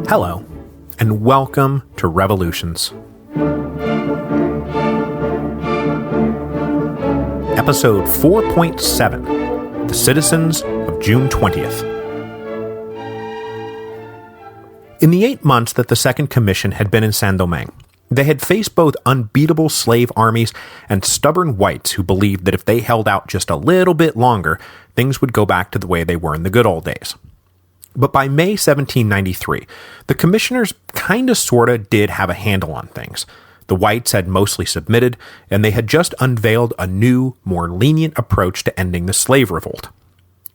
Hello, and welcome to Revolutions. Episode 4.7, The Citizens of June 20th. In the 8 months that the Second Commission had been in Saint-Domingue, they had faced both unbeatable slave armies and stubborn whites who believed that if they held out just a little bit longer, things would go back to the way they were in the good old days. But by May 1793, the commissioners kinda sorta did have a handle on things. The whites had mostly submitted, and they had just unveiled a new, more lenient approach to ending the slave revolt.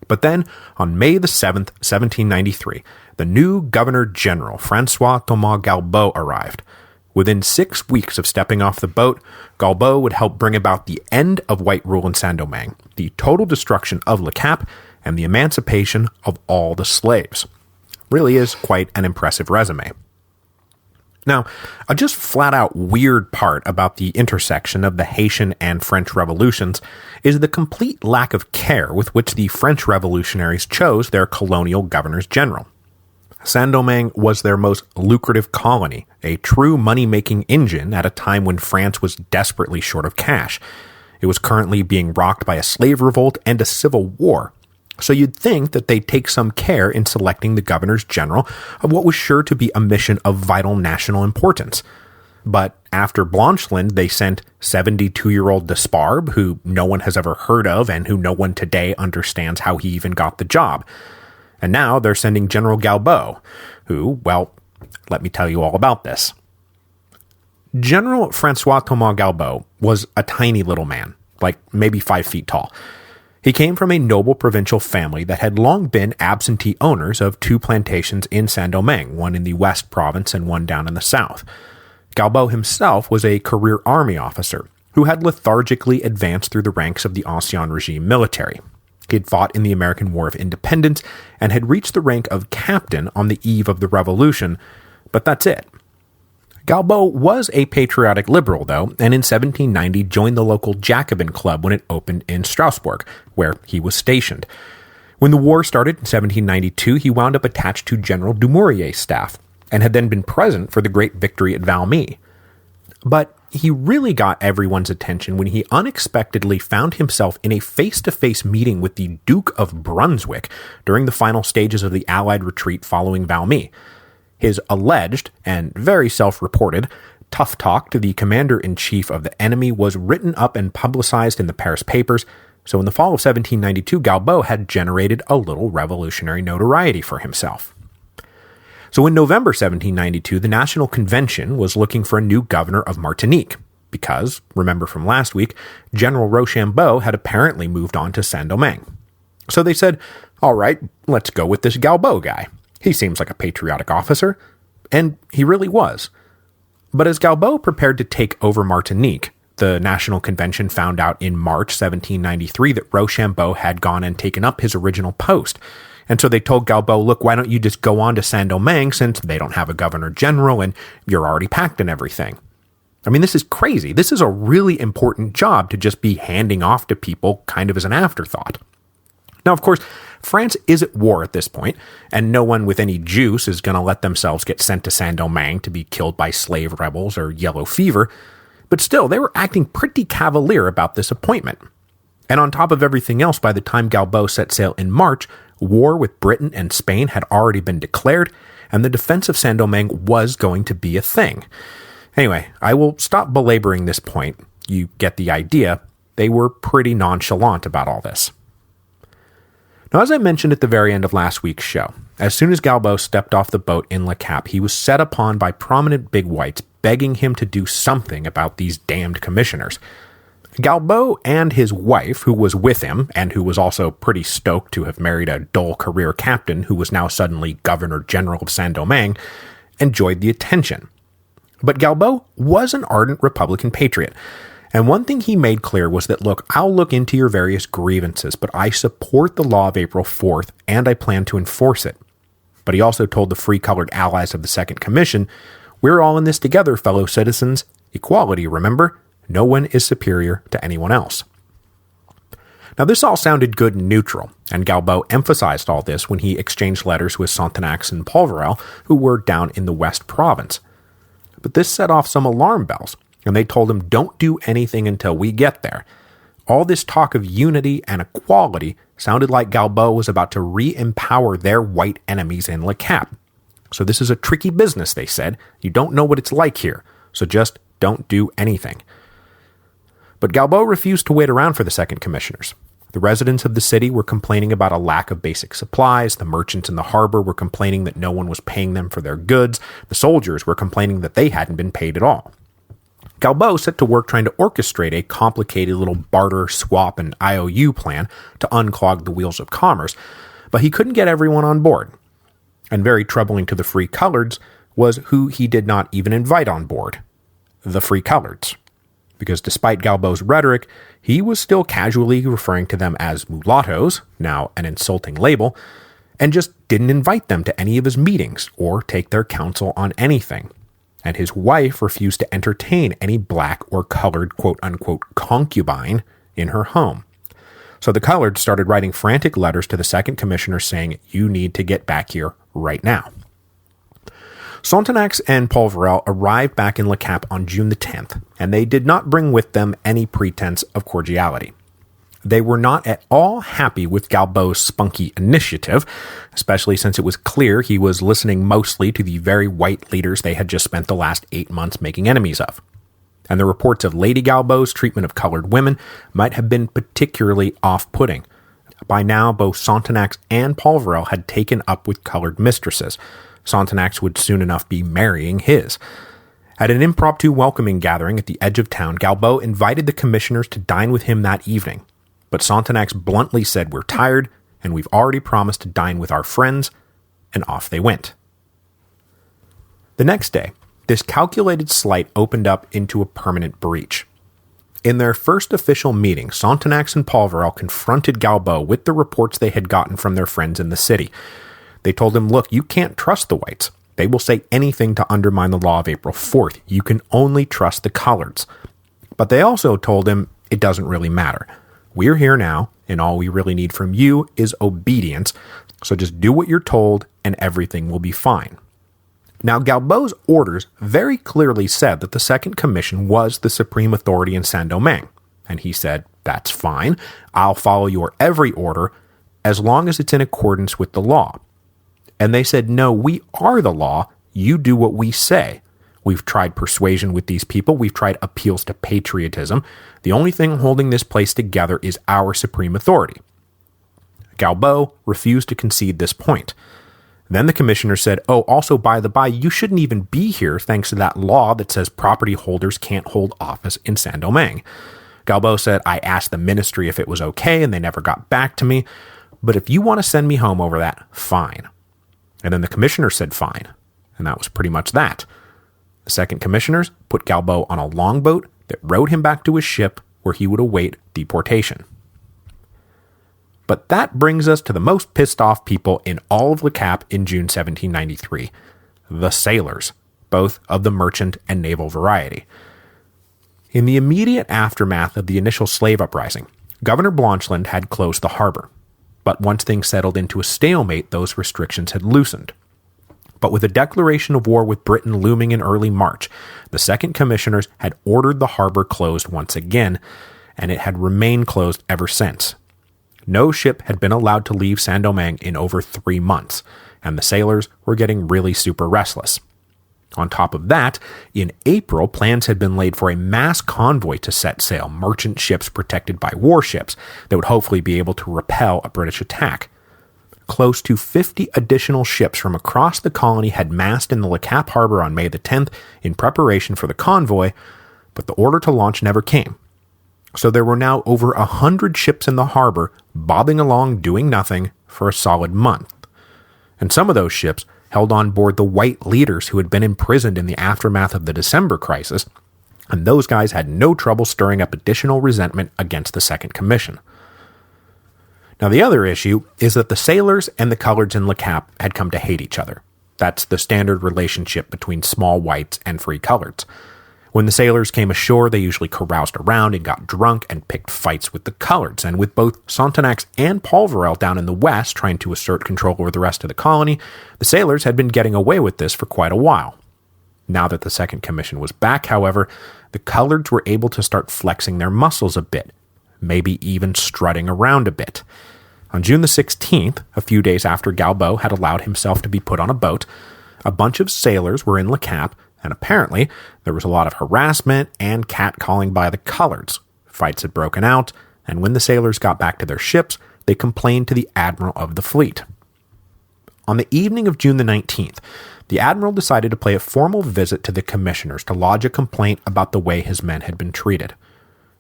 But then, on May the 7th, 1793, the new Governor-General, François-Thomas Galbaud, arrived. Within 6 weeks of stepping off the boat, Galbaud would help bring about the end of white rule in Saint-Domingue, the total destruction of Le Cap, and the emancipation of all the slaves. Really is quite an impressive resume. Now, a just flat-out weird part about the intersection of the Haitian and French revolutions is the complete lack of care with which the French revolutionaries chose their colonial governors-general. Saint-Domingue was their most lucrative colony, a true money-making engine at a time when France was desperately short of cash. It was currently being rocked by a slave revolt and a civil war, so you'd think that they'd take some care in selecting the governors-general of what was sure to be a mission of vital national importance. But after Blancheland, they sent 72-year-old Desparbe, who no one has ever heard of and who no one today understands how he even got the job. And now they're sending General Galbaud, who, well, let me tell you all about this. General François-Thomas Galbaud was a tiny little man, like maybe 5 feet tall. He came from a noble provincial family that had long been absentee owners of 2 plantations in Saint-Domingue, one in the West Province and one down in the South. Galbaud himself was a career army officer who had lethargically advanced through the ranks of the Ancien Regime military. He had fought in the American War of Independence and had reached the rank of captain on the eve of the Revolution, but that's it. Galbaud was a patriotic liberal, though, and in 1790 joined the local Jacobin Club when it opened in Strasbourg, where he was stationed. When the war started in 1792, he wound up attached to General Dumourier's staff, and had then been present for the great victory at Valmy. But he really got everyone's attention when he unexpectedly found himself in a face-to-face meeting with the Duke of Brunswick during the final stages of the Allied retreat following Valmy. His alleged, and very self-reported, tough talk to the commander-in-chief of the enemy was written up and publicized in the Paris papers, so in the fall of 1792, Galbaud had generated a little revolutionary notoriety for himself. So in November 1792, the National Convention was looking for a new governor of Martinique, because, remember from last week, General Rochambeau had apparently moved on to Saint-Domingue. So they said, all right, let's go with this Galbaud guy. He seems like a patriotic officer, and he really was. But as Galbaud prepared to take over Martinique, the National Convention found out in March 1793 that Rochambeau had gone and taken up his original post. And so they told Galbaud, look, why don't you just go on to Saint-Domingue since they don't have a governor-general and you're already packed and everything. I mean, this is crazy. This is a really important job to just be handing off to people kind of as an afterthought. Now, of course, France is at war at this point, and no one with any juice is going to let themselves get sent to Saint-Domingue to be killed by slave rebels or yellow fever, but still, they were acting pretty cavalier about this appointment. And on top of everything else, by the time Galbaud set sail in March, war with Britain and Spain had already been declared, and the defense of Saint-Domingue was going to be a thing. Anyway, I will stop belaboring this point. You get the idea. They were pretty nonchalant about all this. Now, as I mentioned at the very end of last week's show, as soon as Galbaud stepped off the boat in Le Cap, he was set upon by prominent big whites begging him to do something about these damned commissioners. Galbaud and his wife, who was with him, and who was also pretty stoked to have married a dull career captain who was now suddenly Governor-General of Saint-Domingue, enjoyed the attention. But Galbaud was an ardent Republican patriot, and one thing he made clear was that, look, I'll look into your various grievances, but I support the law of April 4th, and I plan to enforce it. But he also told the free-colored allies of the Second Commission, we're all in this together, fellow citizens. Equality, remember? No one is superior to anyone else. Now, this all sounded good and neutral, and Galbaud emphasized all this when he exchanged letters with Saint-Domingue and Polverel, who were down in the West Province. But this set off some alarm bells, and they told him, don't do anything until we get there. All this talk of unity and equality sounded like Galbaud was about to re-empower their white enemies in Le Cap. So this is a tricky business, they said. You don't know what it's like here, so just don't do anything. But Galbaud refused to wait around for the second commissioners. The residents of the city were complaining about a lack of basic supplies, the merchants in the harbor were complaining that no one was paying them for their goods, the soldiers were complaining that they hadn't been paid at all. Galbaud set to work trying to orchestrate a complicated little barter, swap, and IOU plan to unclog the wheels of commerce, but he couldn't get everyone on board. And very troubling to the Free Coloreds was who he did not even invite on board: the Free Coloreds. Because despite Galbaud's rhetoric, he was still casually referring to them as mulattoes, now an insulting label, and just didn't invite them to any of his meetings or take their counsel on anything. And his wife refused to entertain any black or colored quote-unquote concubine in her home. So the Coloreds started writing frantic letters to the second commissioner saying, you need to get back here right now. Saint-Domingue and Polverel arrived back in Le Cap on June the 10th, and they did not bring with them any pretense of cordiality. They were not at all happy with Galbaud's spunky initiative, especially since it was clear he was listening mostly to the very white leaders they had just spent the last 8 months making enemies of. And the reports of Lady Galbaud's treatment of colored women might have been particularly off-putting. By now, both Saint-Domingue and Polverel had taken up with colored mistresses. Saint-Domingue would soon enough be marrying his. At an impromptu welcoming gathering at the edge of town, Galbaud invited the commissioners to dine with him that evening. But Saint-Domingue bluntly said, we're tired, and we've already promised to dine with our friends, and off they went. The next day, this calculated slight opened up into a permanent breach. In their first official meeting, Saint-Domingue and Polverel confronted Galbaud with the reports they had gotten from their friends in the city. They told him, look, you can't trust the whites. They will say anything to undermine the law of April 4th. You can only trust the coloreds. But they also told him it doesn't really matter. We're here now, and all we really need from you is obedience, so just do what you're told and everything will be fine. Now, Galbaud's orders very clearly said that the Second Commission was the supreme authority in Saint-Domingue, and he said, that's fine, I'll follow your every order as long as it's in accordance with the law. And they said, no, we are the law, you do what we say. We've tried persuasion with these people, we've tried appeals to patriotism. The only thing holding this place together is our supreme authority. Galbaud refused to concede this point. Then the commissioner said, oh, also, by the by, you shouldn't even be here thanks to that law that says property holders can't hold office in Saint-Domingue. Galbaud said, I asked the ministry if it was okay, and they never got back to me. But if you want to send me home over that, fine. And then the commissioner said fine. And that was pretty much that. The second commissioners put Galbaud on a longboat that rowed him back to his ship where he would await deportation. But that brings us to the most pissed off people in all of Le Cap in June 1793, the sailors, both of the merchant and naval variety. In the immediate aftermath of the initial slave uprising, Governor Blancheland had closed the harbor. But once things settled into a stalemate, those restrictions had loosened. But with a declaration of war with Britain looming in early March, the second commissioners had ordered the harbor closed once again, and it had remained closed ever since. No ship had been allowed to leave Saint-Domingue in over 3 months, and the sailors were getting really super restless. On top of that, in April, plans had been laid for a mass convoy to set sail, merchant ships protected by warships that would hopefully be able to repel a British attack. Close to 50 additional ships from across the colony had massed in the Le Cap harbor on May the 10th in preparation for the convoy, but the order to launch never came. So there were now over 100 ships in the harbor bobbing along doing nothing for a solid month. And some of those ships held on board the white leaders who had been imprisoned in the aftermath of the December crisis, and those guys had no trouble stirring up additional resentment against the Second Commission. Now, the other issue is that the sailors and the coloreds in Le Cap had come to hate each other. That's the standard relationship between small whites and free coloreds. When the sailors came ashore, they usually caroused around and got drunk and picked fights with the coloreds, and with both Saint-Domingue and Polverel down in the west trying to assert control over the rest of the colony, the sailors had been getting away with this for quite a while. Now that the Second Commission was back, however, the coloreds were able to start flexing their muscles a bit, maybe even strutting around a bit. On June the 16th, a few days after Galbaud had allowed himself to be put on a boat, a bunch of sailors were in Le Cap, and apparently there was a lot of harassment and catcalling by the coloreds. Fights had broken out, and when the sailors got back to their ships, they complained to the admiral of the fleet. On the evening of June the 19th, the admiral decided to pay a formal visit to the commissioners to lodge a complaint about the way his men had been treated.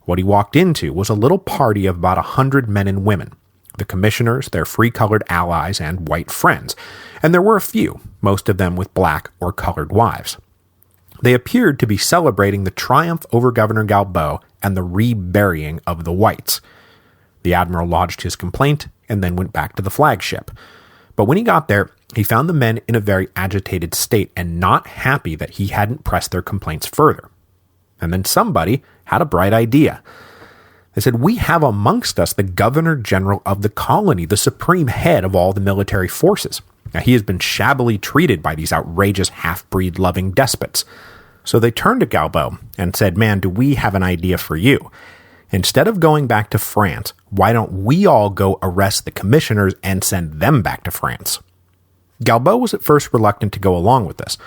What he walked into was a little party of about 100 men and women, the commissioners, their free-colored allies, and white friends, and there were a few, most of them with black or colored wives. They appeared to be celebrating the triumph over Governor Galbaud and the reburying of the whites. The admiral lodged his complaint and then went back to the flagship. But when he got there, he found the men in a very agitated state and not happy that he hadn't pressed their complaints further. And then somebody had a bright idea. They said, "We have amongst us the Governor-General of the colony, the supreme head of all the military forces. Now, he has been shabbily treated by these outrageous half-breed loving despots." So they turned to Galbaud and said, "Man, do we have an idea for you? Instead of going back to France, why don't we all go arrest the commissioners and send them back to France?" Galbaud was at first reluctant to go along with this,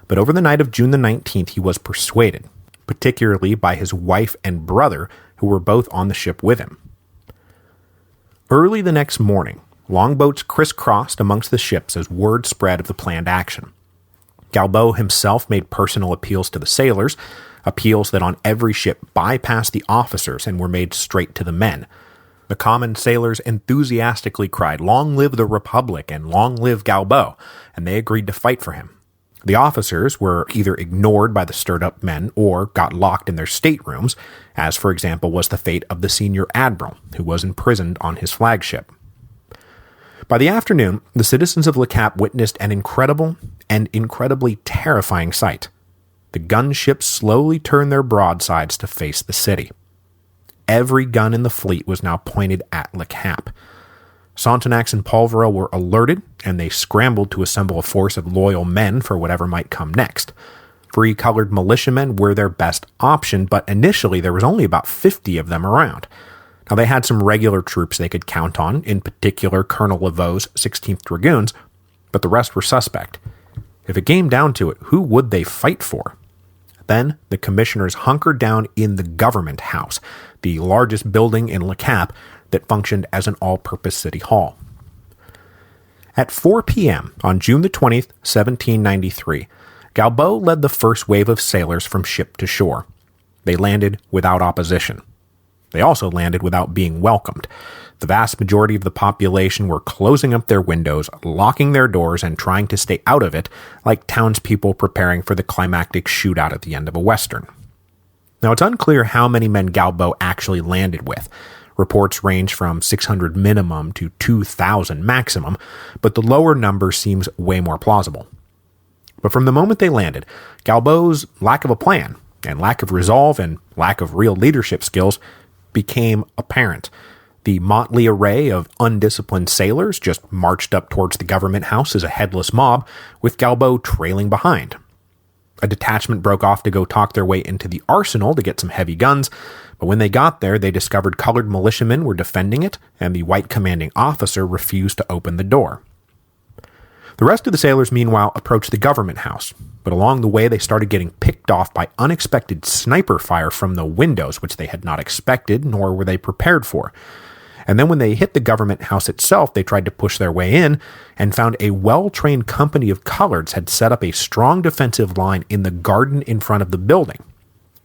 but over the night of June the 19th he was persuaded, particularly by his wife and brother, who were both on the ship with him. Early the next morning, longboats crisscrossed amongst the ships as word spread of the planned action. Galbaud himself made personal appeals to the sailors, appeals that on every ship bypassed the officers and were made straight to the men. The common sailors enthusiastically cried, "Long live the Republic," and "Long live Galbaud," and they agreed to fight for him. The officers were either ignored by the stirred-up men or got locked in their staterooms, as, for example, was the fate of the senior admiral, who was imprisoned on his flagship. By the afternoon, the citizens of Le Cap witnessed an incredible and incredibly terrifying sight. The gunships slowly turned their broadsides to face the city. Every gun in the fleet was now pointed at Le Cap. Saint-Domingue and Polverel were alerted, and they scrambled to assemble a force of loyal men for whatever might come next. Free-colored militiamen were their best option, but initially there was only about 50 of them around. Now, they had some regular troops they could count on, in particular Colonel Laveau's 16th Dragoons, but the rest were suspect. If it came down to it, who would they fight for? Then the commissioners hunkered down in the government house, the largest building in Le Cap that functioned as an all-purpose city hall. At 4 p.m. on June the 20th, 1793, Galbaud led the first wave of sailors from ship to shore. They landed without opposition. They also landed without being welcomed. The vast majority of the population were closing up their windows, locking their doors, and trying to stay out of it, like townspeople preparing for the climactic shootout at the end of a western. Now, it's unclear how many men Galbaud actually landed with. Reports range from 600 minimum to 2,000 maximum, but the lower number seems way more plausible. But from the moment they landed, Galbaud's lack of a plan, and lack of resolve, and lack of real leadership skills became apparent. The motley array of undisciplined sailors just marched up towards the government house as a headless mob, with Galbaud trailing behind. A detachment broke off to go talk their way into the arsenal to get some heavy guns, but when they got there, they discovered colored militiamen were defending it, and the white commanding officer refused to open the door. The rest of the sailors, meanwhile, approached the government house, but along the way they started getting picked off by unexpected sniper fire from the windows, which they had not expected, nor were they prepared for. And then when they hit the government house itself, they tried to push their way in and found a well-trained company of coloreds had set up a strong defensive line in the garden in front of the building.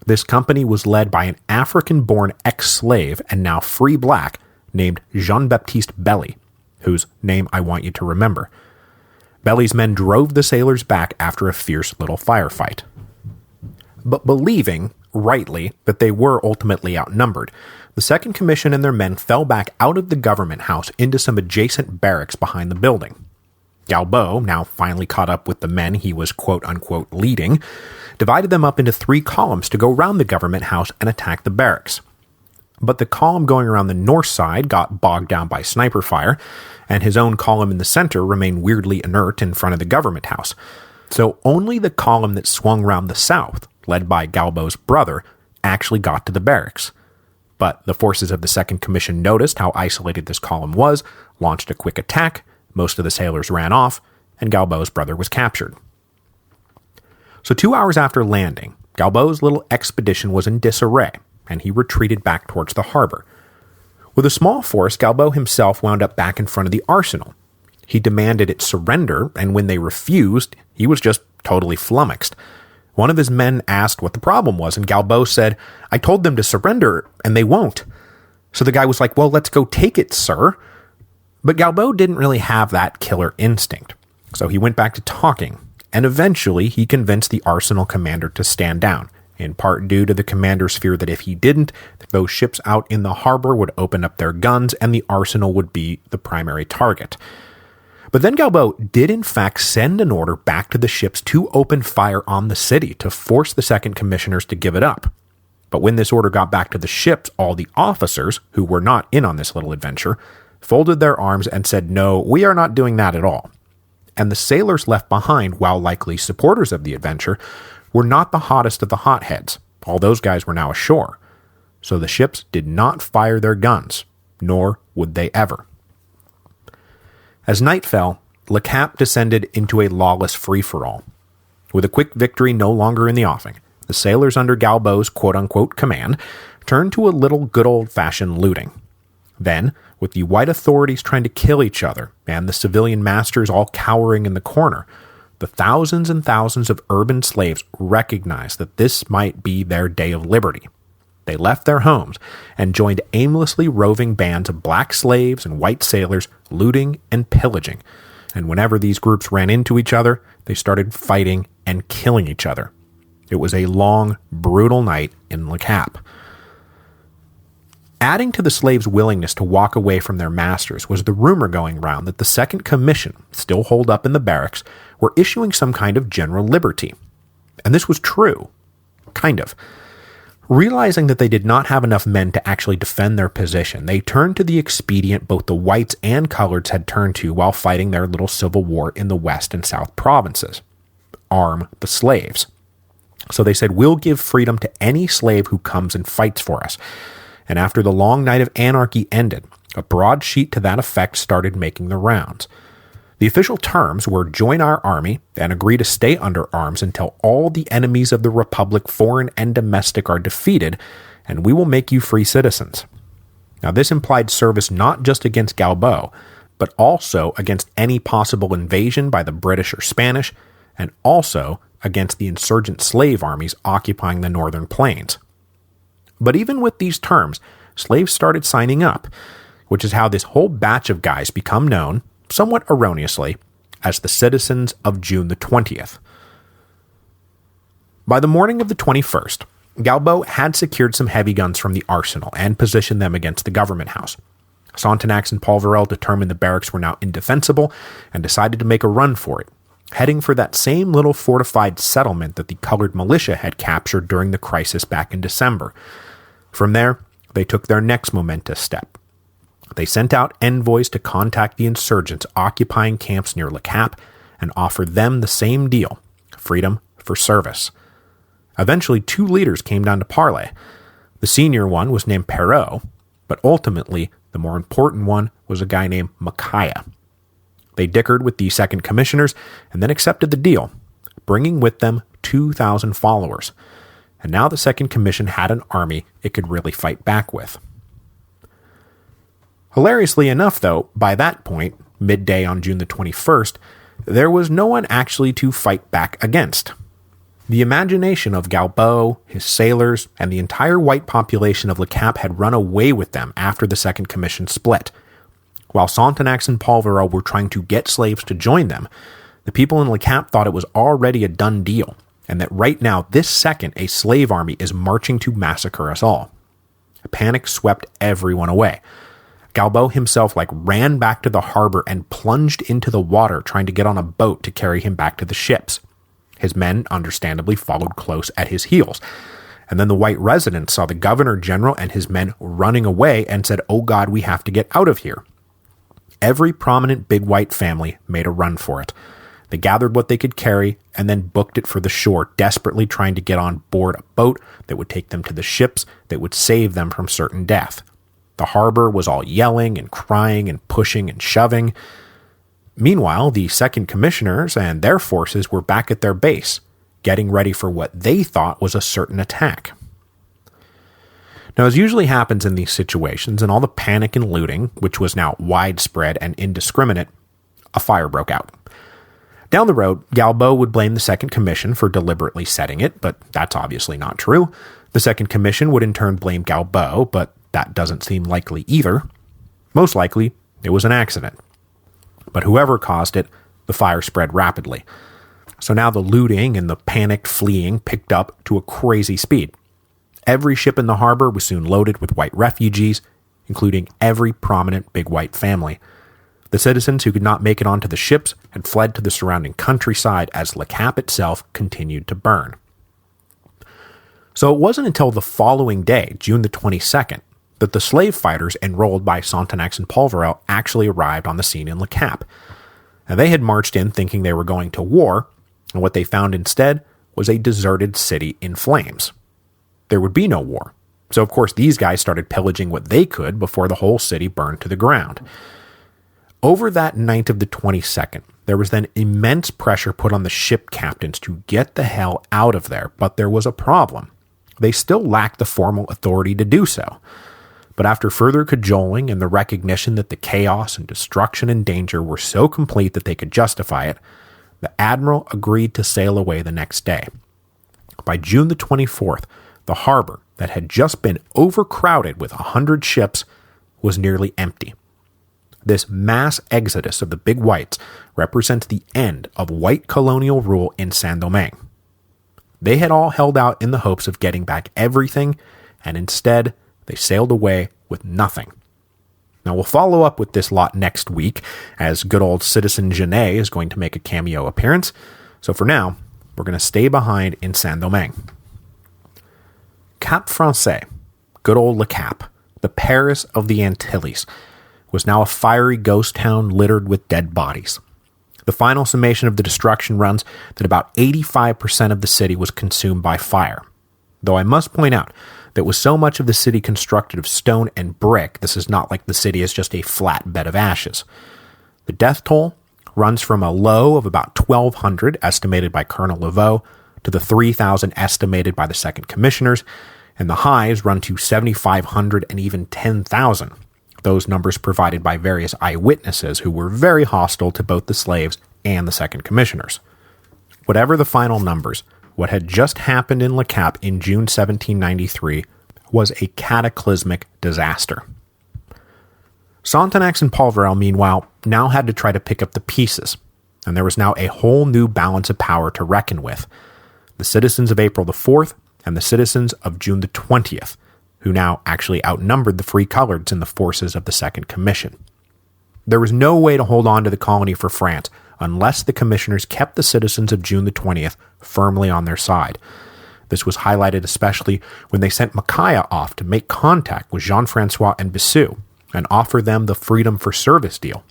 This company was led by an African-born ex-slave and now free black named Jean-Baptiste Belly, whose name I want you to remember. Belly's men drove the sailors back after a fierce little firefight. But believing, rightly, that they were ultimately outnumbered, the Second Commission and their men fell back out of the government house into some adjacent barracks behind the building. Galbaud, now finally caught up with the men he was quote-unquote leading, divided them up into 3 columns to go around the government house and attack the barracks. But the column going around the north side got bogged down by sniper fire, and his own column in the center remained weirdly inert in front of the government house. So only the column that swung around the south, led by Galbaud's brother, actually got to the barracks. But the forces of the Second Commission noticed how isolated this column was, launched a quick attack, most of the sailors ran off, and Galbaud's brother was captured. So 2 hours after landing, Galbaud's little expedition was in disarray, and he retreated back towards the harbor. With a small force, Galbaud himself wound up back in front of the arsenal. He demanded its surrender, and when they refused, he was just totally flummoxed. One of his men asked what the problem was, and Galbaud said, "I told them to surrender, and they won't." So the guy was like, "Well, let's go take it, sir." But Galbaud didn't really have that killer instinct, so he went back to talking, and eventually he convinced the arsenal commander to stand down, in part due to the commander's fear that if he didn't, those ships out in the harbor would open up their guns and the arsenal would be the primary target. But then Galbaud did in fact send an order back to the ships to open fire on the city to force the Second Commissioners to give it up. But when this order got back to the ships, all the officers, who were not in on this little adventure, folded their arms and said, "No, we are not doing that at all." And the sailors left behind, while likely supporters of the adventure, were not the hottest of the hotheads. All those guys were now ashore. So the ships did not fire their guns, nor would they ever. As night fell, Le Cap descended into a lawless free-for-all. With a quick victory no longer in the offing, the sailors under Galbaud's quote-unquote command turned to a little good old-fashioned looting. Then, with the white authorities trying to kill each other and the civilian masters all cowering in the corner, the thousands and thousands of urban slaves recognized that this might be their day of liberty. They left their homes and joined aimlessly roving bands of black slaves and white sailors looting and pillaging. And whenever these groups ran into each other, they started fighting and killing each other. It was a long, brutal night in Le Cap. Adding to the slaves' willingness to walk away from their masters was the rumor going round that the Second Commission, still holed up in the barracks, were issuing some kind of general liberty. And this was true. Kind of. Realizing that they did not have enough men to actually defend their position, they turned to the expedient both the whites and coloreds had turned to while fighting their little civil war in the West and South provinces. Arm the slaves. So they said, "We'll give freedom to any slave who comes and fights for us." And after the long night of anarchy ended, a broad sheet to that effect started making the rounds. The official terms were join our army and agree to stay under arms until all the enemies of the Republic, foreign and domestic, are defeated, and we will make you free citizens. Now this implied service not just against Galbaud, but also against any possible invasion by the British or Spanish, and also against the insurgent slave armies occupying the northern plains. But even with these terms, slaves started signing up, which is how this whole batch of guys become known, somewhat erroneously, as the Citizens of June the 20th. By the morning of the 21st, Galbaud had secured some heavy guns from the arsenal and positioned them against the government house. Saint-Domingue and Polverel determined the barracks were now indefensible and decided to make a run for it, heading for that same little fortified settlement that the colored militia had captured during the crisis back in December. From there, they took their next momentous step. They sent out envoys to contact the insurgents occupying camps near Le Cap and offer them the same deal, freedom for service. Eventually, 2 leaders came down to parley. The senior one was named Perrault, but ultimately, the more important one was a guy named Micaiah. They dickered with the Second Commissioners and then accepted the deal, bringing with them 2,000 followers. And now the Second Commission had an army it could really fight back with. Hilariously enough, though, by that point, midday on June the 21st, there was no one actually to fight back against. The imagination of Galbaud, his sailors, and the entire white population of Le Cap had run away with them after the Second Commission split. While Saint-Domingue and Polverel were trying to get slaves to join them, the people in Le Cap thought it was already a done deal, and that right now, this second, a slave army is marching to massacre us all. A panic swept everyone away. Galbaud himself ran back to the harbor and plunged into the water trying to get on a boat to carry him back to the ships. His men understandably followed close at his heels. And then the white residents saw the governor general and his men running away and said, "Oh God, we have to get out of here." Every prominent big white family made a run for it. They gathered what they could carry and then booked it for the shore, desperately trying to get on board a boat that would take them to the ships that would save them from certain death. The harbor was all yelling and crying and pushing and shoving. Meanwhile, the second commissioners and their forces were back at their base, getting ready for what they thought was a certain attack. Now, as usually happens in these situations, in all the panic and looting, which was now widespread and indiscriminate, a fire broke out. Down the road, Galbaud would blame the Second Commission for deliberately setting it, but that's obviously not true. The Second Commission would in turn blame Galbaud, but that doesn't seem likely either. Most likely, it was an accident. But whoever caused it, the fire spread rapidly. So now the looting and the panicked fleeing picked up to a crazy speed. Every ship in the harbor was soon loaded with white refugees, including every prominent big white family. The citizens who could not make it onto the ships had fled to the surrounding countryside as Le Cap itself continued to burn. So it wasn't until the following day, June the 22nd, that the slave fighters enrolled by Saint-Domingue and Polverel actually arrived on the scene in Le Cap. Now, they had marched in thinking they were going to war, and what they found instead was a deserted city in flames. There would be no war, so of course these guys started pillaging what they could before the whole city burned to the ground. Over that night of the 22nd, there was then immense pressure put on the ship captains to get the hell out of there, but there was a problem. They still lacked the formal authority to do so. But after further cajoling and the recognition that the chaos and destruction and danger were so complete that they could justify it, the admiral agreed to sail away the next day. By June the 24th, the harbor that had just been overcrowded with 100 ships was nearly empty. This mass exodus of the big whites represents the end of white colonial rule in Saint-Domingue. They had all held out in the hopes of getting back everything, and instead they sailed away with nothing. Now we'll follow up with this lot next week, as good old Citizen Genet is going to make a cameo appearance, so for now, we're going to stay behind in Saint-Domingue. Cap Français, good old Le Cap, the Paris of the Antilles, was now a fiery ghost town littered with dead bodies. The final summation of the destruction runs that about 85% of the city was consumed by fire. Though I must point out that with so much of the city constructed of stone and brick, this is not like the city is just a flat bed of ashes. The death toll runs from a low of about 1,200 estimated by Colonel Laveau to the 3,000 estimated by the Second Commissioners, and the highs run to 7,500 and even 10,000. Those numbers provided by various eyewitnesses who were very hostile to both the slaves and the Second Commissioners. Whatever the final numbers, what had just happened in Le Cap in June 1793 was a cataclysmic disaster. Saint-Domingue and Polverel, meanwhile, now had to try to pick up the pieces, and there was now a whole new balance of power to reckon with. The citizens of April the 4th and the citizens of June the 20th, who now actually outnumbered the free coloreds in the forces of the Second Commission. There was no way to hold on to the colony for France unless the commissioners kept the citizens of June the 20th firmly on their side. This was highlighted especially when they sent Mackay off to make contact with Jean-Francois and Bissou and offer them the freedom for service deal.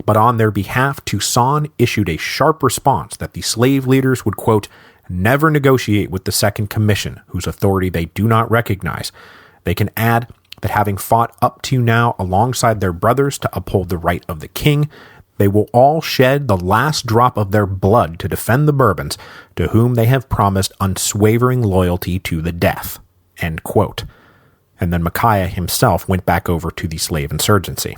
But on their behalf, Toussaint issued a sharp response that the slave leaders would, quote, never negotiate with the Second Commission, whose authority they do not recognize. They can add that having fought up to now alongside their brothers to uphold the right of the king, they will all shed the last drop of their blood to defend the Bourbons, to whom they have promised unswavering loyalty to the death. End quote. And then Mackay himself went back over to the slave insurgency.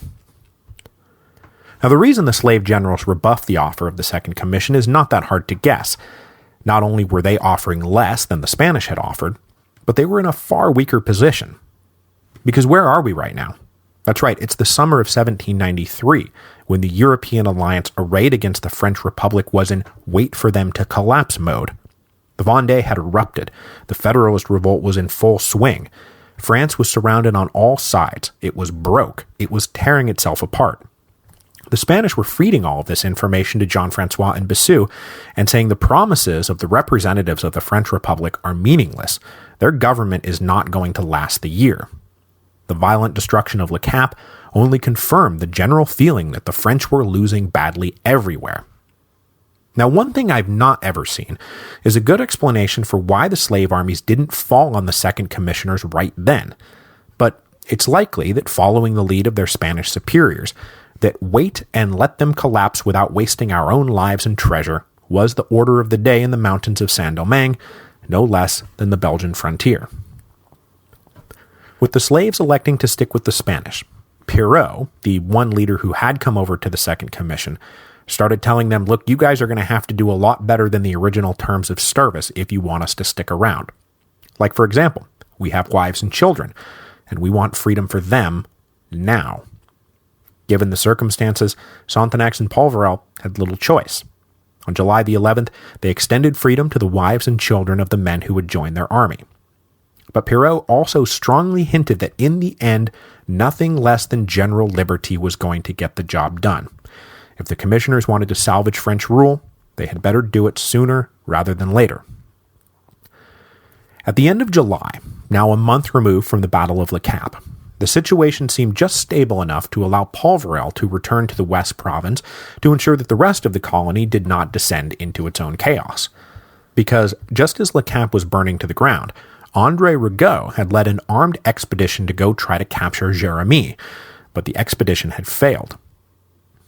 Now, the reason the slave generals rebuffed the offer of the Second Commission is not that hard to guess. Not only were they offering less than the Spanish had offered, but they were in a far weaker position. Because where are we right now? That's right, it's the summer of 1793, when the European alliance arrayed against the French Republic was in wait-for-them-to-collapse mode. The Vendée had erupted, the Federalist revolt was in full swing, France was surrounded on all sides. It was broke. It was tearing itself apart. The Spanish were feeding all of this information to Jean-Francois and Bissou and saying the promises of the representatives of the French Republic are meaningless. Their government is not going to last the year. The violent destruction of Le Cap only confirmed the general feeling that the French were losing badly everywhere. Now, one thing I've not ever seen is a good explanation for why the slave armies didn't fall on the Second Commissioners right then. But it's likely that following the lead of their Spanish superiors, that wait and let them collapse without wasting our own lives and treasure was the order of the day in the mountains of Saint-Domingue, no less than the Belgian frontier. With the slaves electing to stick with the Spanish, Perrault, the one leader who had come over to the Second Commission, started telling them, look, you guys are going to have to do a lot better than the original terms of service if you want us to stick around. Like, for example, we have wives and children, and we want freedom for them now. Given the circumstances, Sonthonax and Polverel had little choice. On July the 11th, they extended freedom to the wives and children of the men who would join their army. But Perrault also strongly hinted that in the end, nothing less than general liberty was going to get the job done. If the commissioners wanted to salvage French rule, they had better do it sooner rather than later. At the end of July, now a month removed from the Battle of Le Cap, the situation seemed just stable enough to allow Polverel to return to the West Province to ensure that the rest of the colony did not descend into its own chaos. Because just as Le Cap was burning to the ground, André Rigaud had led an armed expedition to go try to capture Jérémie, but the expedition had failed.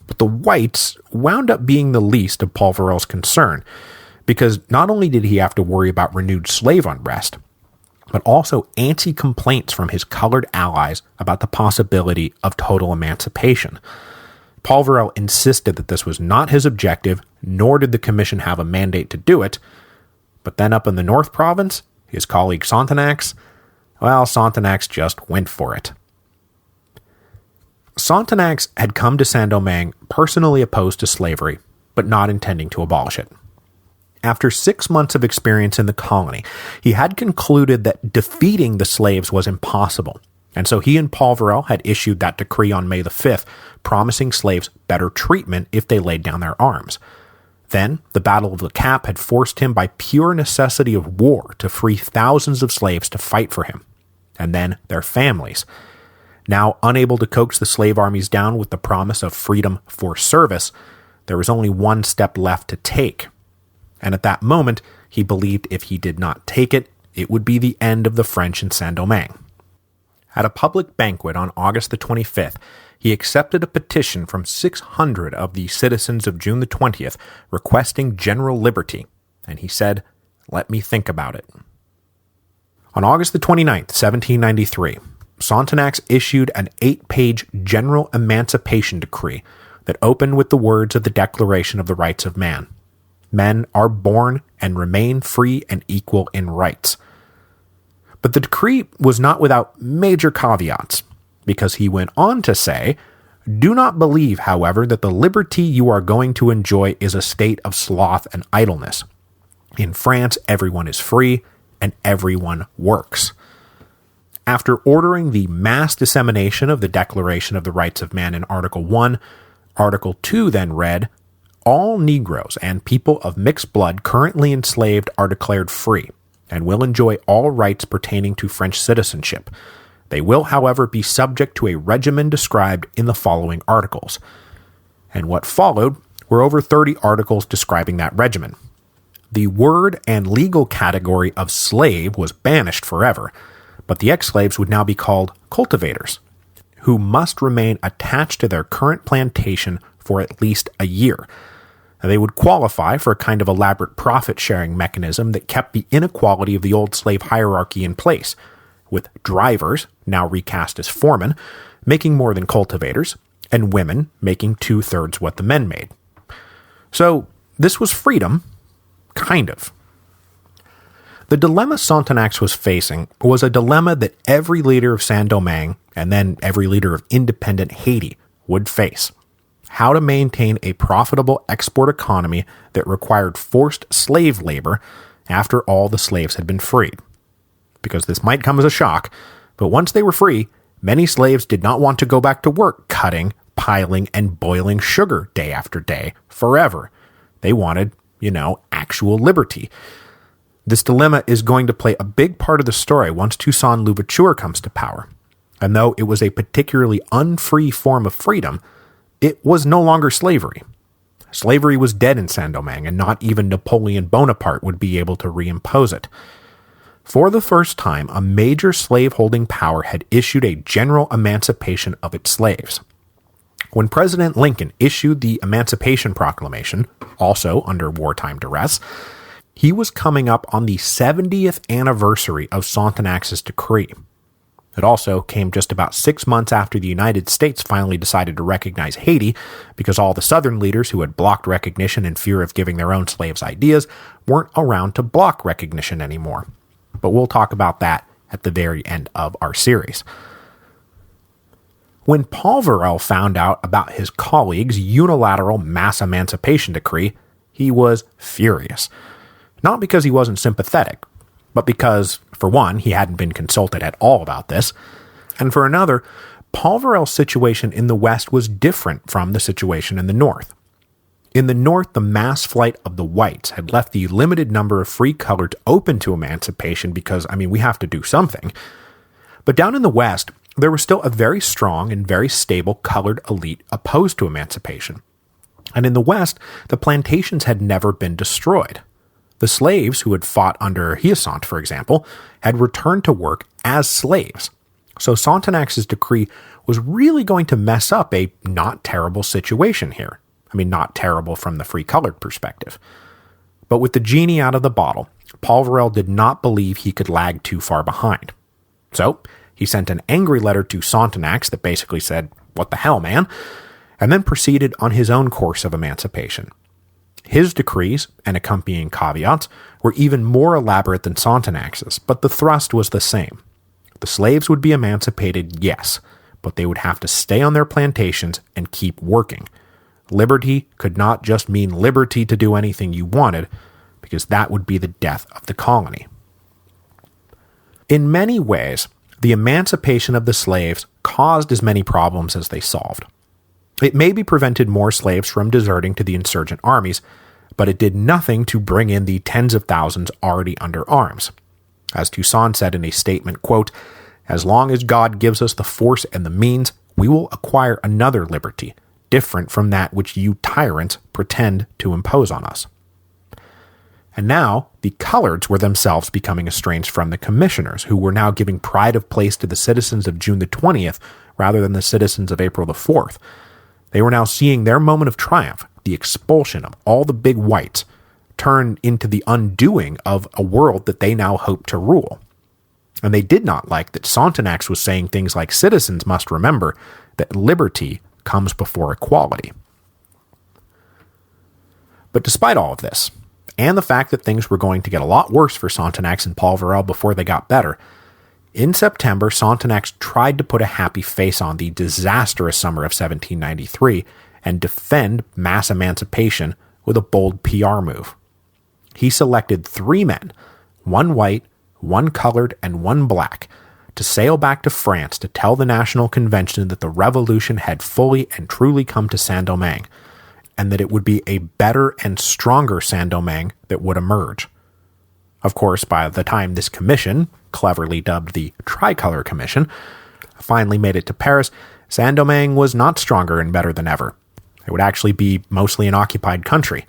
But the whites wound up being the least of Polverel's concern, because not only did he have to worry about renewed slave unrest, but also anti-complaints from his colored allies about the possibility of total emancipation. Polverel insisted that this was not his objective, nor did the commission have a mandate to do it, but then up in the North Province, his colleague Sonthonax just went for it. Sonthonax had come to Saint-Domingue personally opposed to slavery, but not intending to abolish it. After 6 months of experience in the colony, he had concluded that defeating the slaves was impossible, and so he and Polverel had issued that decree on May the 5th, promising slaves better treatment if they laid down their arms. Then, the Battle of Le Cap had forced him by pure necessity of war to free thousands of slaves to fight for him, and then their families. Now unable to coax the slave armies down with the promise of freedom for service, there was only one step left to take. And at that moment, he believed if he did not take it, it would be the end of the French in Saint-Domingue. At a public banquet on August the 25th, he accepted a petition from 600 of the citizens of June the 20th requesting general liberty, and he said, "Let me think about it." On August the 29th, 1793, Sonthonax issued an 8-page general emancipation decree that opened with the words of the Declaration of the Rights of Man. Men are born and remain free and equal in rights. But the decree was not without major caveats, because he went on to say, "Do not believe, however, that the liberty you are going to enjoy is a state of sloth and idleness. In France, everyone is free, and everyone works." After ordering the mass dissemination of the Declaration of the Rights of Man in Article 1, Article 2 then read, "All Negroes and people of mixed blood currently enslaved are declared free, and will enjoy all rights pertaining to French citizenship. They will, however, be subject to a regimen described in the following articles." And what followed were over 30 articles describing that regimen. The word and legal category of slave was banished forever, but the ex-slaves would now be called cultivators, who must remain attached to their current plantation for at least a year. They would qualify for a kind of elaborate profit-sharing mechanism that kept the inequality of the old slave hierarchy in place, with drivers, now recast as foremen, making more than cultivators, and women making 2/3 what the men made. So, this was freedom, kind of. The dilemma Sonthonax was facing was a dilemma that every leader of Saint-Domingue, and then every leader of independent Haiti, would face. How to maintain a profitable export economy that required forced slave labor after all the slaves had been freed. Because this might come as a shock, But once they were free, many slaves did not want to go back to work cutting, piling, and boiling sugar day after day, forever. They wanted, actual liberty. This dilemma is going to play a big part of the story once Toussaint Louverture comes to power. And though it was a particularly unfree form of freedom, it was no longer slavery. Slavery was dead in Saint-Domingue, and not even Napoleon Bonaparte would be able to reimpose it. For the first time, a major slaveholding power had issued a general emancipation of its slaves. When President Lincoln issued the Emancipation Proclamation, also under wartime duress, he was coming up on the 70th anniversary of Sonthenac's decree. It also came just about 6 months after the United States finally decided to recognize Haiti, because all the Southern leaders who had blocked recognition in fear of giving their own slaves ideas weren't around to block recognition anymore. But we'll talk about that at the very end of our series. When Paul Varel found out about his colleague's unilateral mass emancipation decree, he was furious. Not because he wasn't sympathetic, but because, for one, he hadn't been consulted at all about this, and for another, Paul Varel's situation in the West was different from the situation in the North. In the North, the mass flight of the whites had left the limited number of free coloreds open to emancipation because, we have to do something. But down in the West, there was still a very strong and very stable colored elite opposed to emancipation. And in the West, the plantations had never been destroyed. The slaves who had fought under Hyacinthe, for example, had returned to work as slaves. So Sonthenac's decree was really going to mess up a not terrible situation here. Not terrible from the free-colored perspective. But with the genie out of the bottle, Paul Varel did not believe he could lag too far behind. So he sent an angry letter to Sonthenac's that basically said, "What the hell, man?" and then proceeded on his own course of emancipation. His decrees and accompanying caveats were even more elaborate than Sonthenac's, but the thrust was the same. The slaves would be emancipated, yes, but they would have to stay on their plantations and keep working. Liberty could not just mean liberty to do anything you wanted, because that would be the death of the colony. In many ways, the emancipation of the slaves caused as many problems as they solved. It maybe prevented more slaves from deserting to the insurgent armies, but it did nothing to bring in the tens of thousands already under arms. As Toussaint said in a statement, quote, "As long as God gives us the force and the means, we will acquire another liberty, different from that which you tyrants pretend to impose on us." And now, the coloreds were themselves becoming estranged from the commissioners, who were now giving pride of place to the citizens of June the 20th rather than the citizens of April the 4th. They were now seeing their moment of triumph, the expulsion of all the big whites, turn into the undoing of a world that they now hoped to rule. And they did not like that Sonthenac's was saying things like citizens must remember that liberty comes before equality. But despite all of this, and the fact that things were going to get a lot worse for Sonthenac's and Paul Varel before they got better, in September, Sonthenac's tried to put a happy face on the disastrous summer of 1793 and defend mass emancipation with a bold PR move. He selected 3 men, 1 white, 1 colored, and 1 black, to sail back to France to tell the National Convention that the revolution had fully and truly come to Saint-Domingue, and that it would be a better and stronger Saint-Domingue that would emerge. Of course, by the time this commission, cleverly dubbed the Tricolor Commission, finally made it to Paris, Saint-Domingue was not stronger and better than ever. It would actually be mostly an occupied country,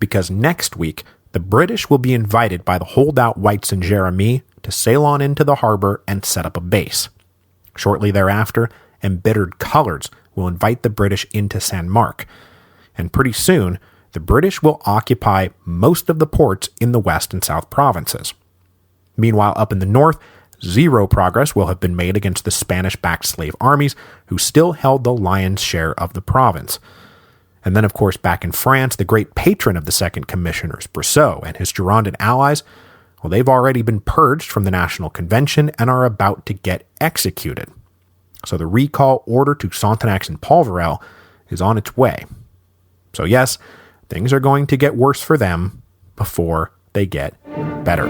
because next week, the British will be invited by the holdout whites in Jérémie to sail on into the harbor and set up a base. Shortly thereafter, embittered coloreds will invite the British into Saint-Marc, and pretty soon, the British will occupy most of the ports in the West and South provinces. Meanwhile, up in the North, zero progress will have been made against the Spanish-backed slave armies, who still held the lion's share of the province. And then, of course, back in France, the great patron of the Second Commissioners, Brissot, and his Girondin allies, well, they've already been purged from the National Convention and are about to get executed. So the recall order to Sonthenac's and Paul Varel is on its way. So yes, things are going to get worse for them before they get better.